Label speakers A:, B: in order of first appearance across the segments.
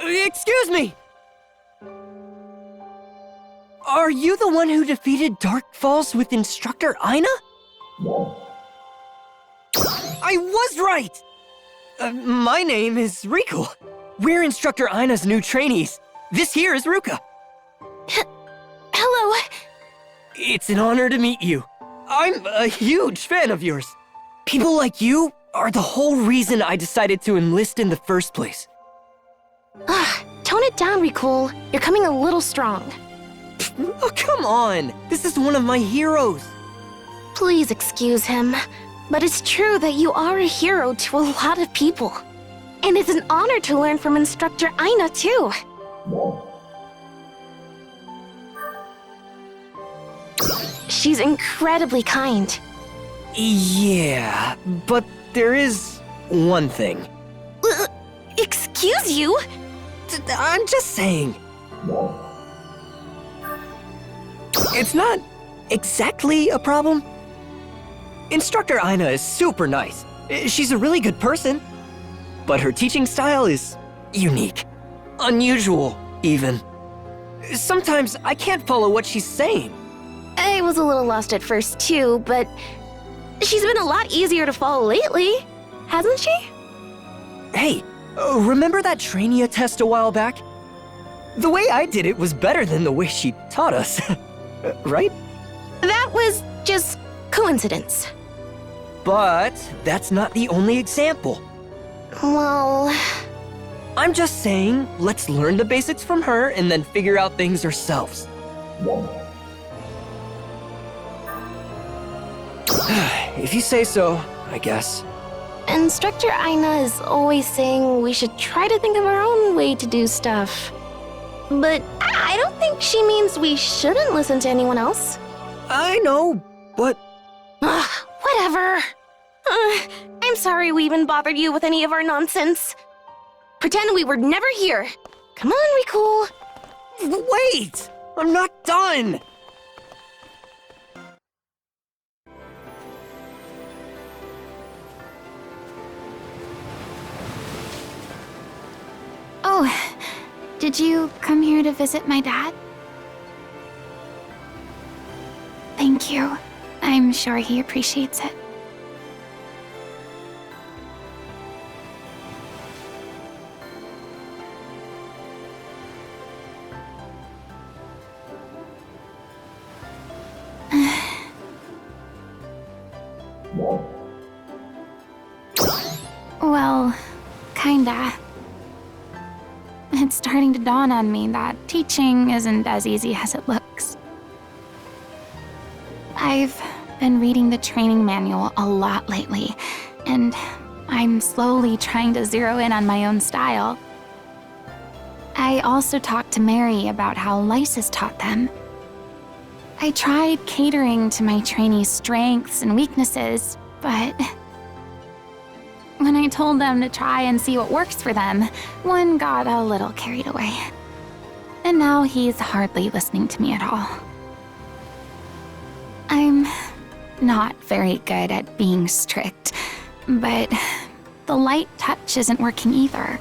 A: Excuse me! Are you the one who defeated Dark Falls with Instructor Aina? I was right! My name is Riku. We're Instructor Aina's new trainees. This here is Ruka.
B: Hello.
A: It's an honor to meet you. I'm a huge fan of yours. People like you are the whole reason I decided to enlist in the first place.
B: Tone it down, Riku. You're coming a little strong.
A: Oh, come on! This is one of my heroes.
B: Please excuse him, but it's true that you are a hero to a lot of people. And it's an honor to learn from Instructor Aina, too. She's incredibly kind.
A: Yeah, but there is one thing.
B: Excuse you?
A: I'm just saying. It's not exactly a problem. Instructor Aina is super nice. She's a really good person. But her teaching style is unique. Unusual, even. Sometimes I can't follow what she's saying.
B: I was a little lost at first, too, but she's been a lot easier to follow lately, hasn't she?
A: Hey, remember that Trainia test a while back? The way I did it was better than the way she taught us, right?
B: That was just coincidence.
A: But that's not the only example.
B: Well...
A: I'm just saying, let's learn the basics from her and then figure out things ourselves. If you say so, I guess.
B: Instructor Aina is always saying we should try to think of our own way to do stuff. But I don't think she means we shouldn't listen to anyone else.
A: I know, but...
B: Whatever. I'm sorry we even bothered you with any of our nonsense. Pretend we were never here. Come on, Riku.
A: Wait! I'm not done!
C: Oh, did you come here to visit my dad? Thank you. I'm sure he appreciates it. Well, kinda. It's starting to dawn on me that teaching isn't as easy as it looks. I've been reading the training manual a lot lately, and I'm slowly trying to zero in on my own style. I also talked to Mary about how Lysis taught them. I tried catering to my trainees' strengths and weaknesses, but when I told them to try and see what works for them, one got a little carried away. And now he's hardly listening to me at all. I'm not very good at being strict, but the light touch isn't working either.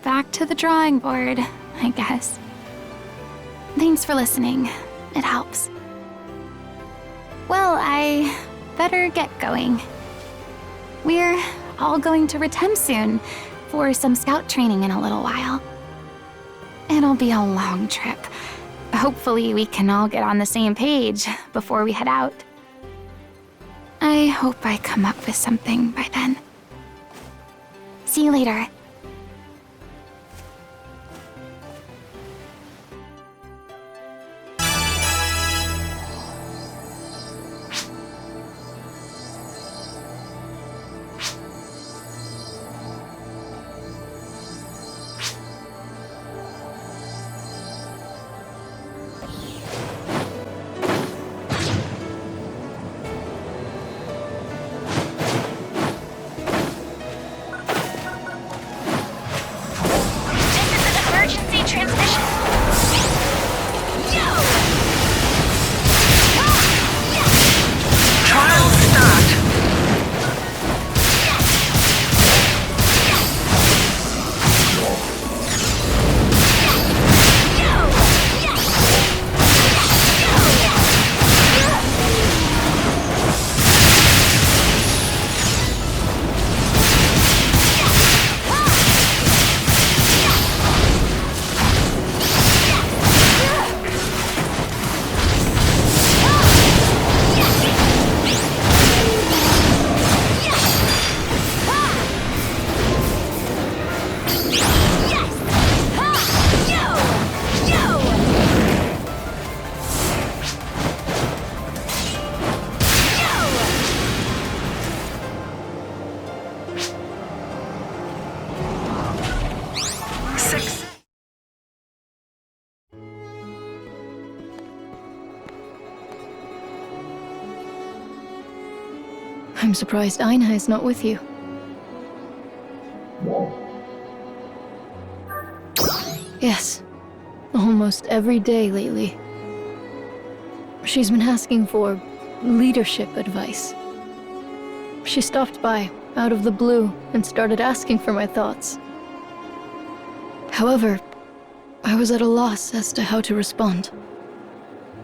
C: Back to the drawing board, I guess. Thanks for listening. It helps. Well, I better get going. We're all going to Retem soon for some scout training in a little while. It'll be a long trip. Hopefully we can all get on the same page before we head out. I hope I come up with something by then. See you later.
D: I'm surprised Aina is not with you. Yes, almost every day lately. She's been asking for leadership advice. She stopped by, out of the blue, and started asking for my thoughts. However, I was at a loss as to how to respond.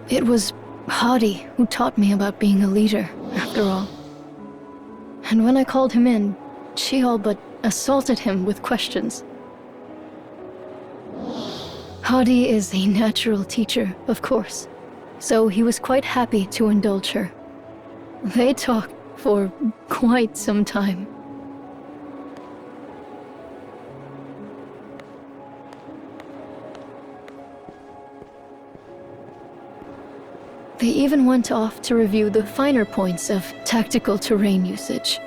D: It was Hadi who taught me about being a leader, after all. And when I called him in, she all but assaulted him with questions. Hadi is a natural teacher, of course, so he was quite happy to indulge her. They talked for quite some time. They even went off to review the finer points of tactical terrain usage.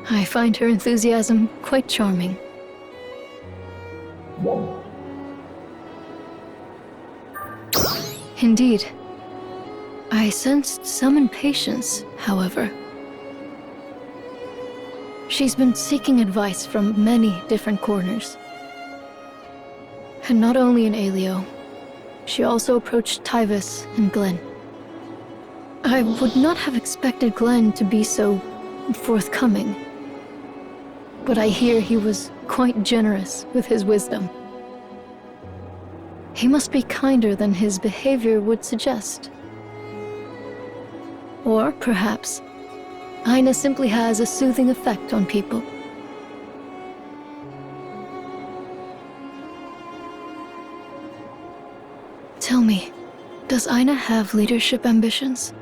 D: I find her enthusiasm quite charming. Indeed. I sensed some impatience, however. She's been seeking advice from many different corners. And not only in Aelio, she also approached Tyvis and Glenn. I would not have expected Glenn to be so forthcoming, but I hear he was quite generous with his wisdom. He must be kinder than his behavior would suggest. Or perhaps, Aina simply has a soothing effect on people. Tell me, does Aina have leadership ambitions?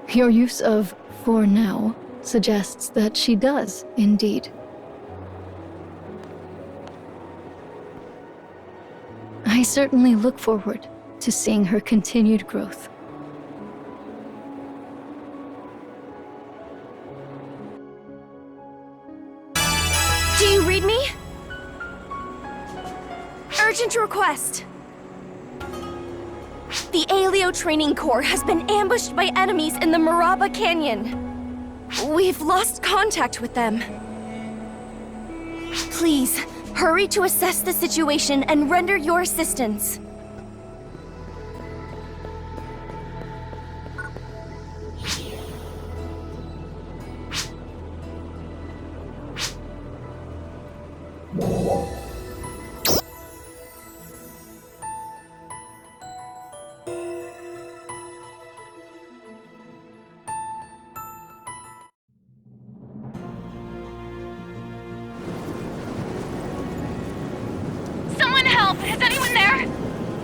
D: Your use of "for now" suggests that she does, indeed. I certainly look forward to seeing her continued growth.
E: Do you read me? Urgent request! The Aelio Training Corps has been ambushed by enemies in the Maraba Canyon. We've lost contact with them. Please, hurry to assess the situation and render your assistance.
C: Someone help! Is anyone there?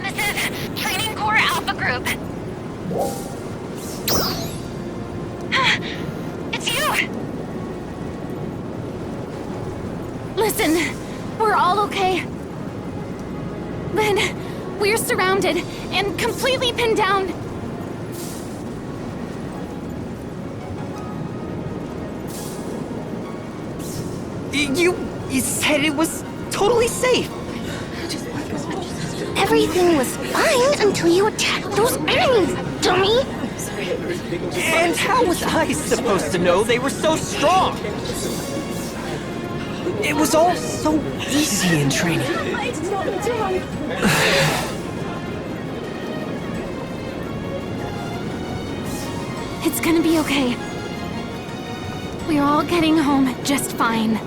C: This is Training Corps Alpha Group. It's you! Listen, we're all okay. Then, we're surrounded and completely pinned down.
A: You said it was totally safe.
B: Everything was fine until you attacked those enemies, dummy!
A: And how was I supposed to know they were so strong? It was all so easy in training.
C: It's gonna be okay. We're all getting home just fine.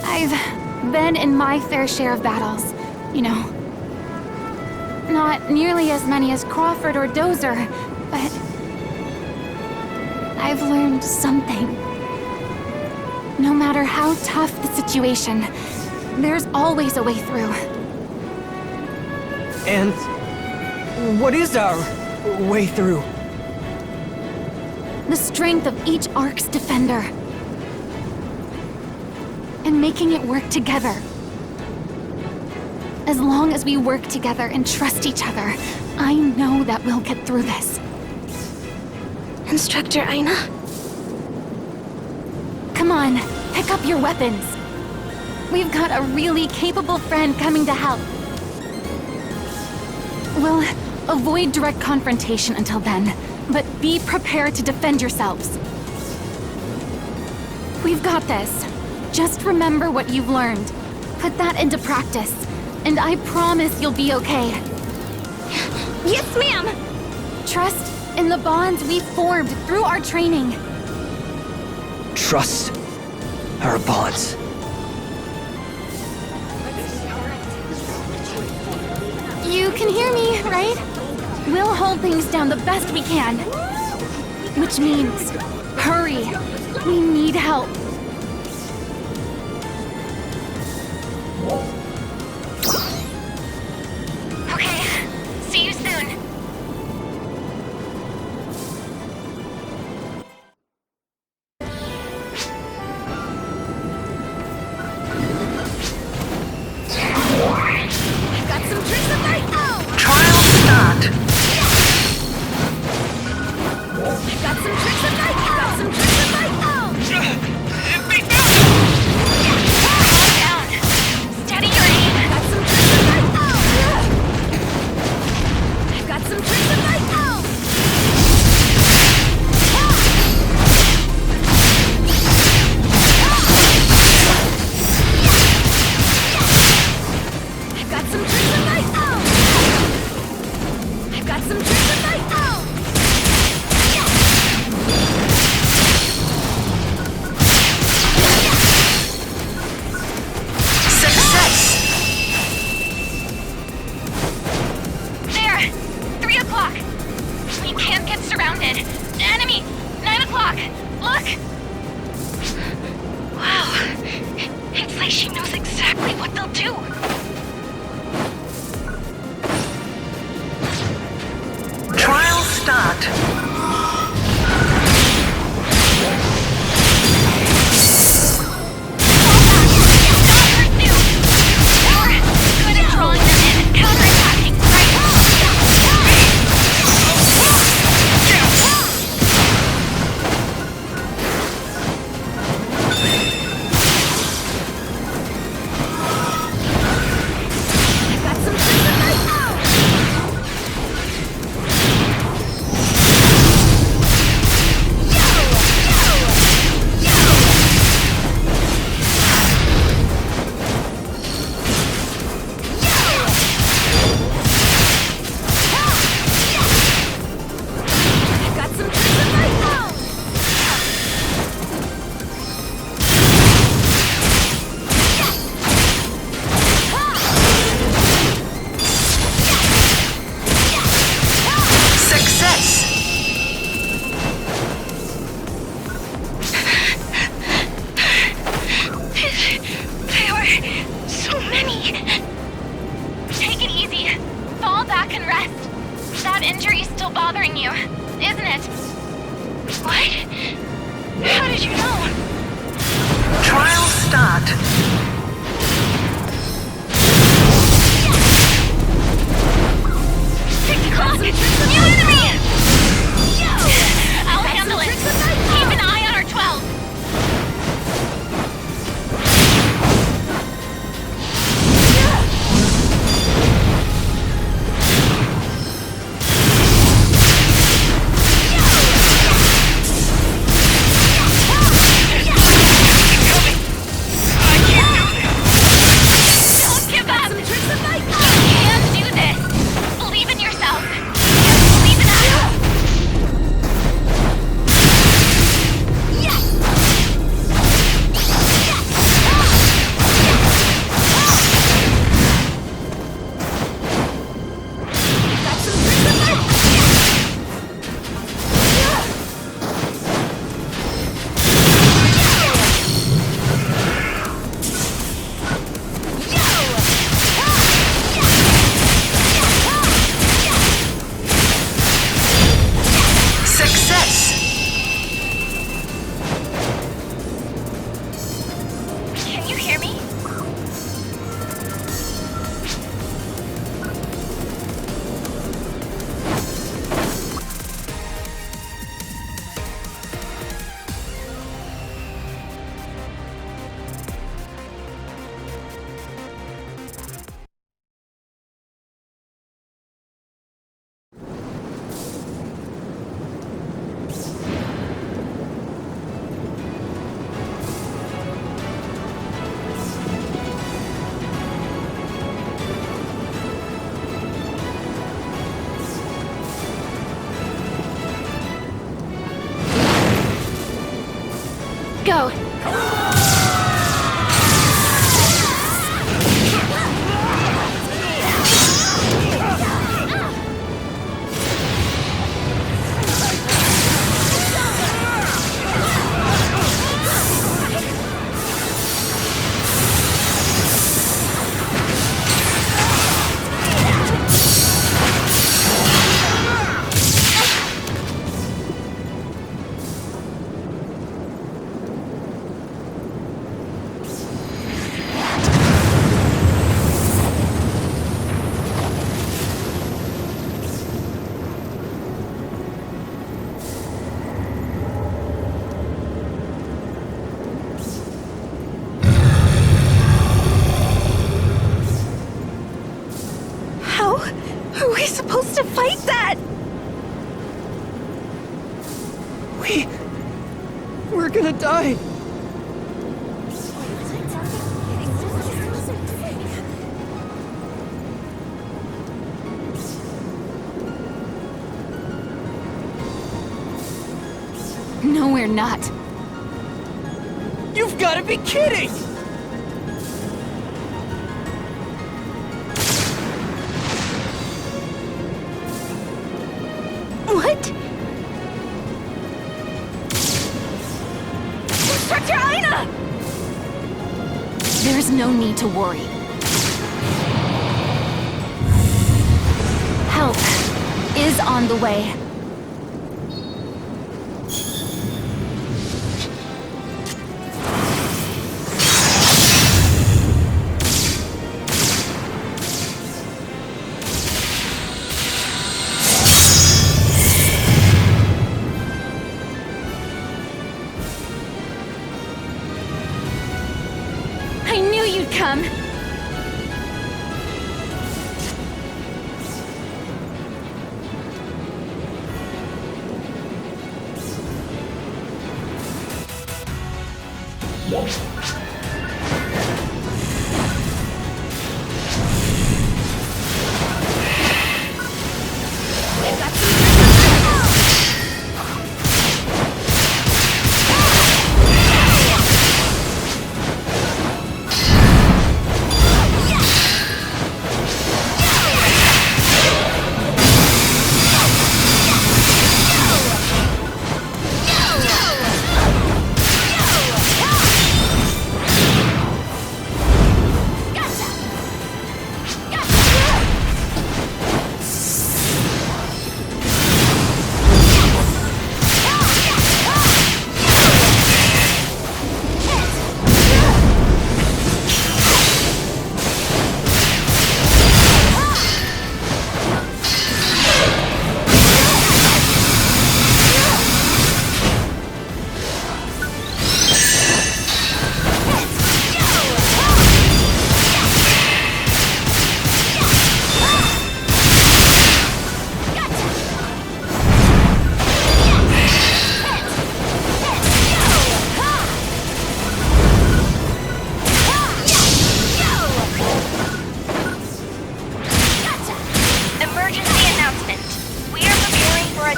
C: I've been in my fair share of battles, you know. Not nearly as many as Crawford or Dozer, but I've learned something. No matter how tough the situation, there's always a way through.
A: And what is our way through?
C: The strength of each Ark's defender. And making it work together. As long as we work together and trust each other, I know that we'll get through this.
B: Instructor Aina?
C: on, pick up your weapons. We've got a really capable friend coming to help. We'll avoid direct confrontation until then, but be prepared to defend yourselves. We've got this. Just remember what you've learned. Put that into practice, and I promise you'll be okay.
B: Yes, ma'am!
C: Trust in the bonds we formed through our training.
A: Trust our bonds.
C: You can hear me, right? We'll hold things down the best we can. Which means, hurry. We need help. Okay, see you soon.
E: I've got some tricks up my own!
F: Trial start.
E: I've got some tricks up my own! I've got some tricks up my own!
C: Calm down. Steady your aim.
E: I've got some tricks up my own! I've got some tricks up my own! I've got some tricks of my own! I've got some tricks of my own!
F: Success.
C: There! 3 o'clock! We can't get surrounded. Enemy! 9 o'clock! Look! Wow. It's like she knows exactly what they'll do.
F: Trial start.
C: Good at drawing them in and counterattacking, right?
E: I've got some tricks of my own! I've got some tricks of my own!
F: Success.
C: There were so many. Take it easy. Fall back and rest. That injury's still bothering you, isn't it? What? How did you know?
F: Trial start.
C: 6 o'clock! New enemy! I'll handle it. Keep an eye on our 12. Don't give up! You can do this! Believe in yourself! And believe in us!
B: Go.
E: How are we supposed to fight that?
A: We're gonna die.
C: No, we're not.
A: You've gotta be kidding!
E: What? Instructor Aina!
C: There's no need to worry. Help is on the way.
E: I knew you'd come!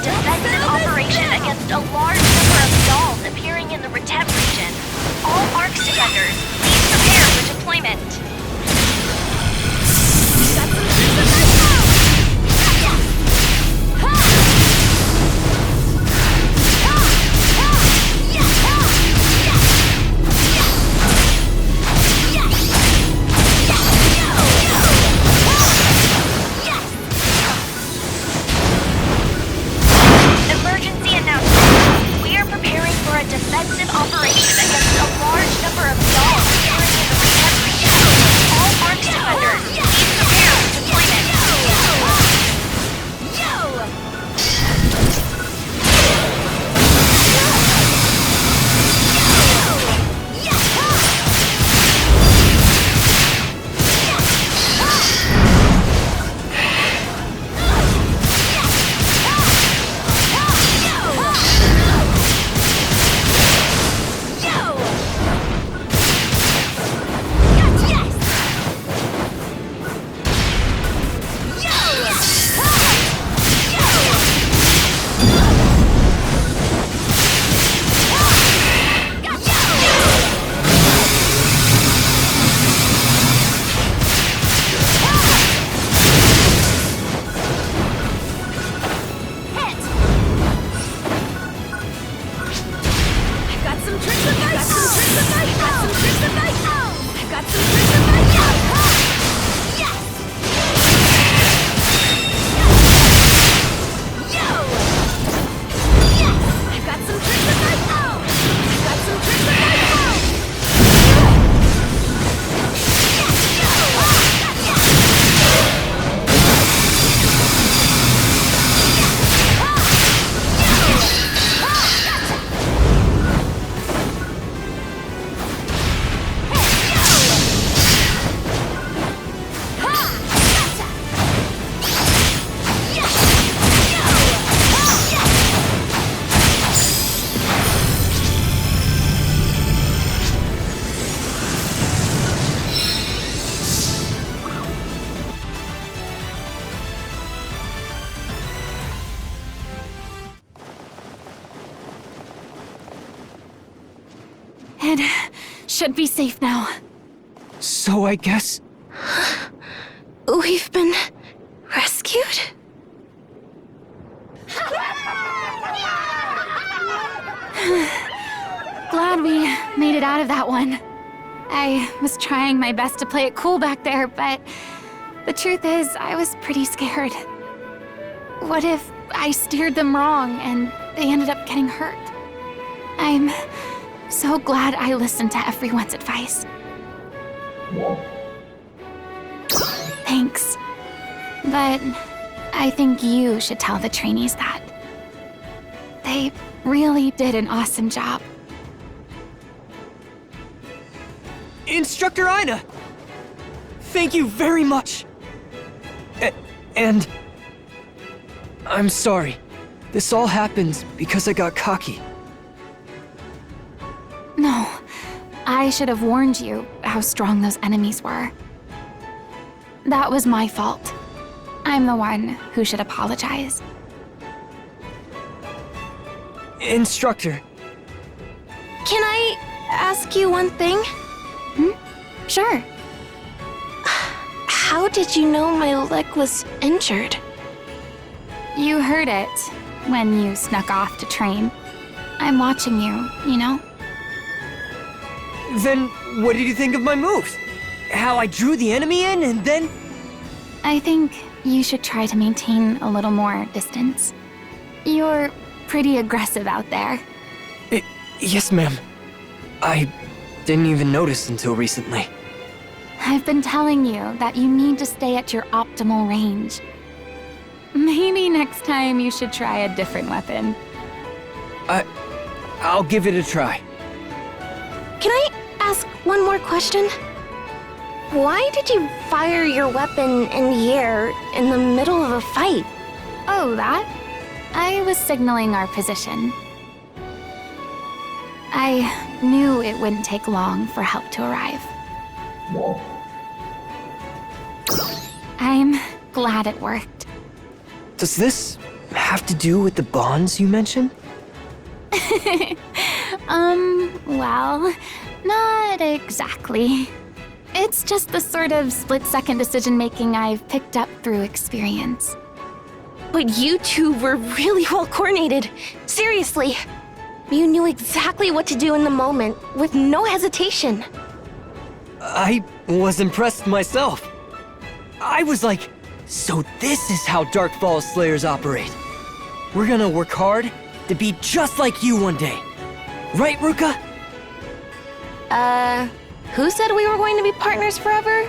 G: defensive operation against a large number of dolls appearing in the Rehab region.
C: It should be safe now.
A: So I guess...
B: We've been rescued?
C: Glad we made it out of that one. I was trying my best to play it cool back there, but the truth is, I was pretty scared. What if I steered them wrong and they ended up getting hurt? I'm so glad I listened to everyone's advice. Thanks. But I think you should tell the trainees that. They really did an awesome job.
A: Instructor Aina! Thank you very much! And... I'm sorry. This all happened because I got cocky.
C: No, I should have warned you how strong those enemies were. That was my fault. I'm the one who should apologize.
A: Instructor.
B: Can I ask you one thing?
C: Sure.
B: How did you know my leg was injured?
C: You heard it when you snuck off to train. I'm watching you, you know?
A: Then what did you think of my moves? How I drew the enemy in and then...
C: I think you should try to maintain a little more distance. You're pretty aggressive out there.
A: Yes, ma'am. I didn't even notice until recently.
C: I've been telling you that you need to stay at your optimal range. Maybe next time you should try a different weapon.
A: I'll give it a try.
B: Can I ask one more question? Why did you fire your weapon in the air in the middle of a fight?
C: Oh, that? I was signaling our position. I knew it wouldn't take long for help to arrive. I'm glad it worked.
A: Does this have to do with the bonds you mentioned?
C: Well, not exactly. It's just the sort of split-second decision-making I've picked up through experience.
B: But you two were really well coordinated. Seriously. You knew exactly what to do in the moment, with no hesitation.
A: I was impressed myself. I was like, so this is how Dark Falls Slayers operate. We're gonna work hard to be just like you one day. Right, Ruka?
B: Who said we were going to be partners forever?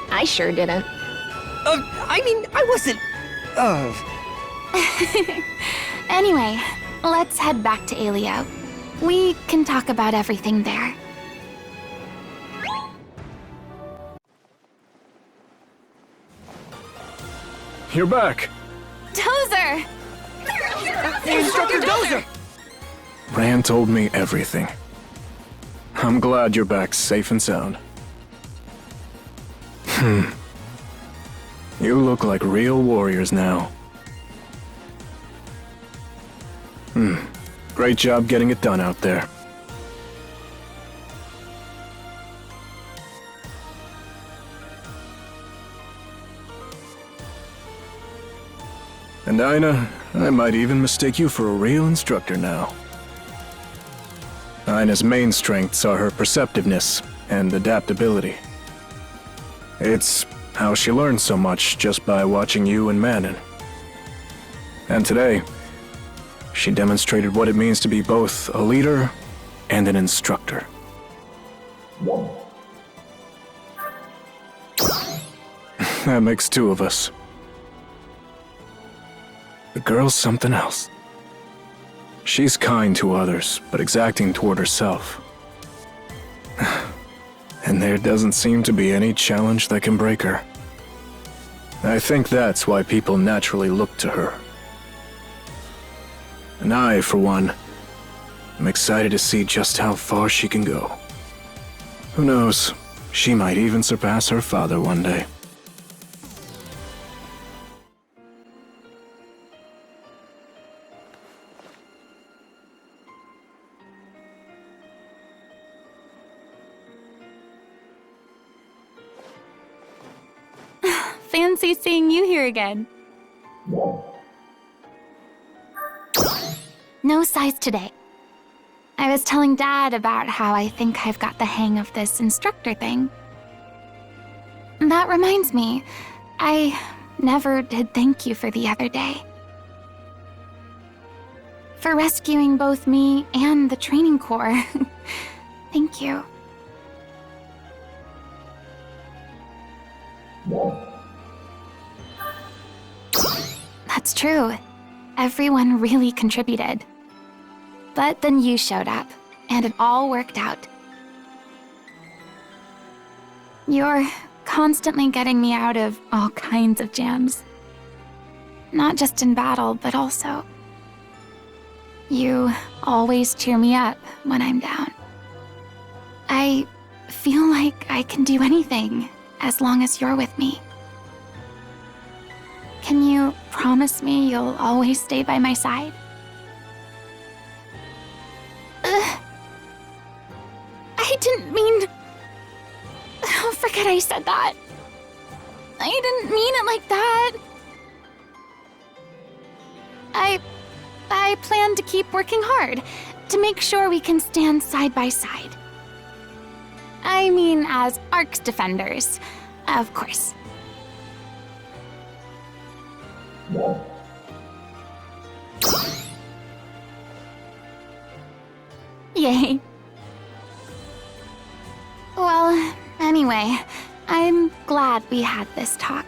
B: I sure didn't.
A: I mean, I wasn't...
C: Anyway, let's head back to Aleo. We can talk about everything there.
G: You're back.
C: Dozer!
A: Instructor Dozer!
G: Ran told me everything. I'm glad you're back safe and sound. You look like real warriors now. Great job getting it done out there. And Aina, I might even mistake you for a real instructor now. Aina's main strengths are her perceptiveness and adaptability. It's how she learns so much just by watching you and Manon. And today, she demonstrated what it means to be both a leader and an instructor. That makes two of us. The girl's something else. She's kind to others, but exacting toward herself. And there doesn't seem to be any challenge that can break her. I think that's why people naturally look to her. And I, for one, am excited to see just how far she can go. Who knows, she might even surpass her father one day.
C: fancy seeing you here again. No size today. I was telling Dad about how I think I've got the hang of this instructor thing. That reminds me, I never did thank you for the other day. For rescuing both me and the training corps. Thank you. That's true. Everyone really contributed. But then you showed up, and it all worked out. You're constantly getting me out of all kinds of jams. Not just in battle, but also. You always cheer me up when I'm down. I feel like I can do anything as long as you're with me. Can you promise me you'll always stay by my side? I didn't mean... Oh, forget I said that. I didn't mean it like that. I plan to keep working hard to make sure we can stand side by side. I mean, as Ark's defenders, of course. Yay. Well, anyway, I'm glad we had this talk.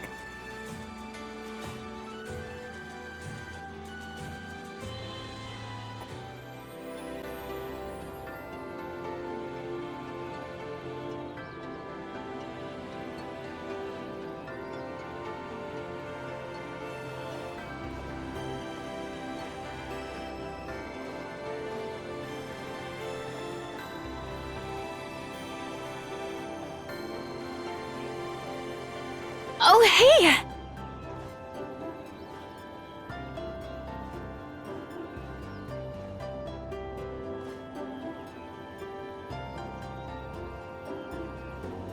C: Oh, hey!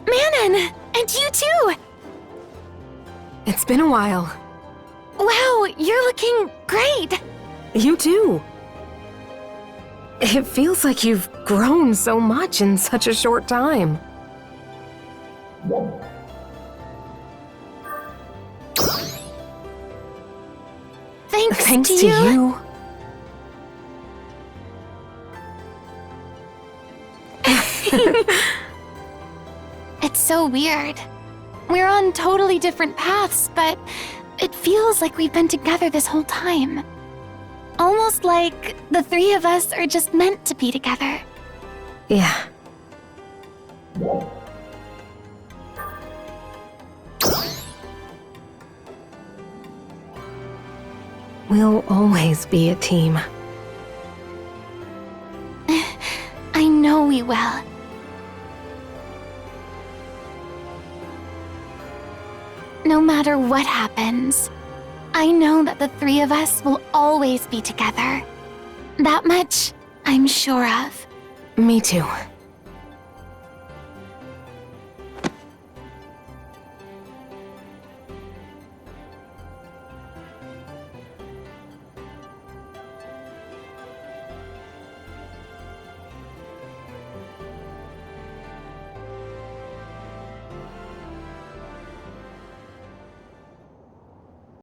C: Manon! And you too!
H: It's been a while.
B: Wow, you're looking great!
H: You too. It feels like you've grown so much in such a short time.
B: Thanks
H: to you.
C: It's so weird. We're on totally different paths, but it feels like we've been together this whole time. Almost like the three of us are just meant to be together.
H: Yeah. We'll always be a team.
C: I know we will. No matter what happens, I know that the three of us will always be together. That much I'm sure of.
H: Me too.